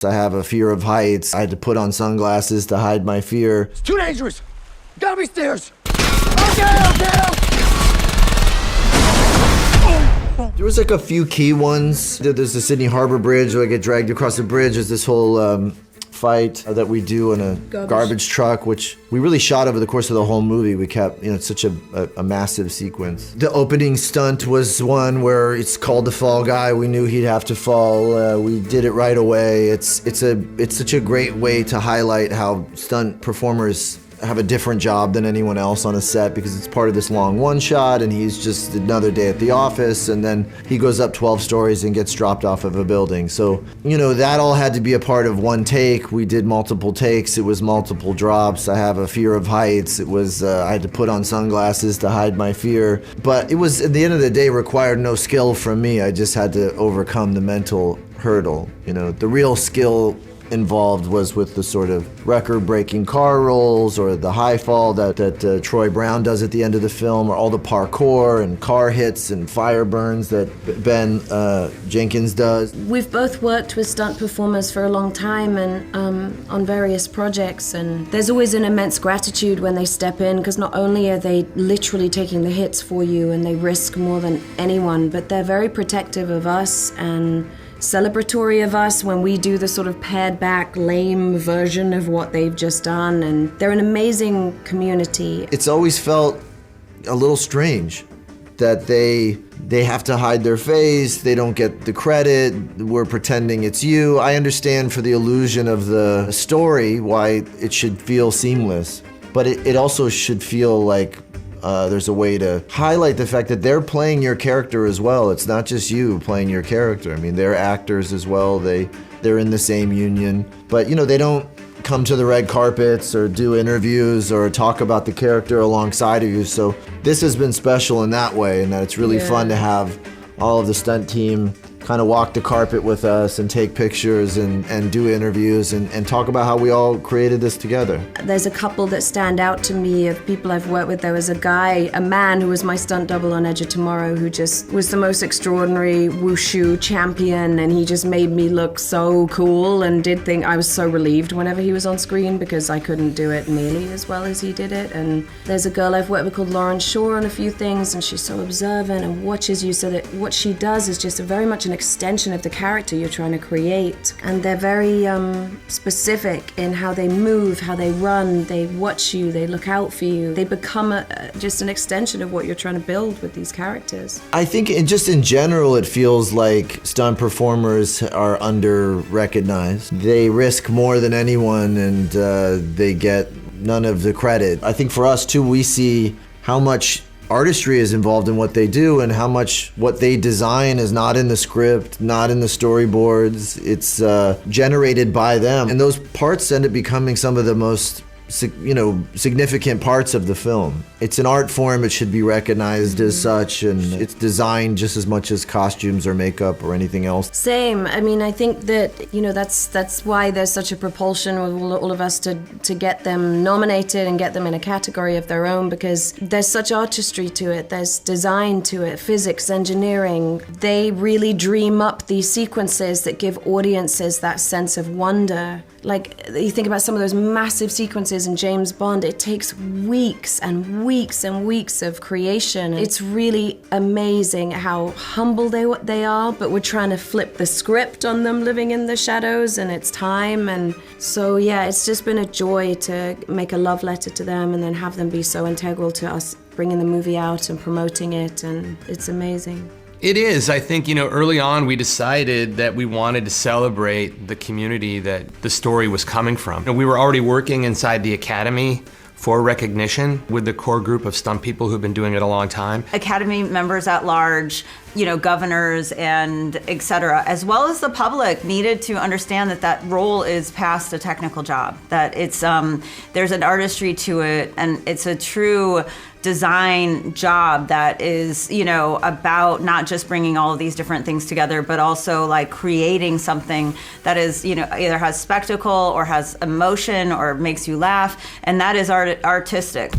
I have a fear of heights. I had to put on sunglasses to hide my fear. It's too dangerous. Gotta be stairs. Okay. There was like a few key ones. There's the Sydney Harbor Bridge where I get dragged across the bridge. There's this whole fight that we do in a garbage truck, which we really shot over the course of the whole movie. We kept, it's such a massive sequence. The opening stunt was one where it's called the Fall Guy. We knew he'd have to fall. We did it right away. It's such a great way to highlight how stunt performers have a different job than anyone else on a set, because it's part of this long one shot and he's just another day at the office, and then he goes up 12 stories and gets dropped off of a building. So, that all had to be a part of one take. We did multiple takes. It was multiple drops. I have a fear of heights. It was, I had to put on sunglasses to hide my fear. But it was, at the end of the day, required no skill from me. I just had to overcome the mental hurdle. The real skill involved was with the sort of record-breaking car rolls, or the high fall that Troy Brown does at the end of the film, or all the parkour and car hits and fire burns that Ben Jenkins does. We've both worked with stunt performers for a long time and on various projects, and there's always an immense gratitude when they step in, because not only are they literally taking the hits for you and they risk more than anyone, but they're very protective of us and celebratory of us when we do the sort of pared back, lame version of what they've just done, and they're an amazing community. It's always felt a little strange that they have to hide their face, they don't get the credit, we're pretending it's you. I understand for the illusion of the story why it should feel seamless, but it also should feel like there's a way to highlight the fact that they're playing your character as well. It's not just you playing your character. I mean, they're actors as well. They're in the same union. But, they don't come to the red carpets or do interviews or talk about the character alongside of you. So this has been special in that way, and that it's really fun to have all of the stunt team kind of walk the carpet with us and take pictures and do interviews and talk about how we all created this together. There's a couple that stand out to me of people I've worked with. There was a man who was my stunt double on Edge of Tomorrow, who just was the most extraordinary wushu champion, and he just made me look so cool and I was so relieved whenever he was on screen, because I couldn't do it nearly as well as he did it. And there's a girl I've worked with called Lauren Shaw on a few things, and she's so observant and watches you, so that what she does is just very much an extension of the character you're trying to create. And they're very specific in how they move, how they run, they watch you, they look out for you. They become just an extension of what you're trying to build with these characters. I think just in general, it feels like stunt performers are under-recognized. They risk more than anyone, and they get none of the credit. I think for us too, we see how much artistry is involved in what they do, and how much what they design is not in the script, not in the storyboards. It's generated by them, and those parts end up becoming some of the most significant parts of the film. It's an art form, it should be recognized as such, and it's designed just as much as costumes or makeup or anything else. Same. I mean, I think that, that's why there's such a propulsion with all of us to get them nominated and get them in a category of their own, because there's such artistry to it, there's design to it, physics, engineering. They really dream up these sequences that give audiences that sense of wonder. Like, you think about some of those massive sequences in James Bond, it takes weeks and weeks and weeks of creation. It's really amazing how humble they are, but we're trying to flip the script on them living in the shadows, and it's time. And so, it's just been a joy to make a love letter to them and then have them be so integral to us bringing the movie out and promoting it, and it's amazing. It is. I think, early on we decided that we wanted to celebrate the community that the story was coming from. We were already working inside the Academy for recognition with the core group of stunt people who've been doing it a long time. Academy members at large, governors and et cetera, as well as the public, needed to understand that role is past a technical job, that it's there's an artistry to it, and it's a true design job that is, about not just bringing all of these different things together, but also like creating something that is, either has spectacle or has emotion or makes you laugh, and that is artistic.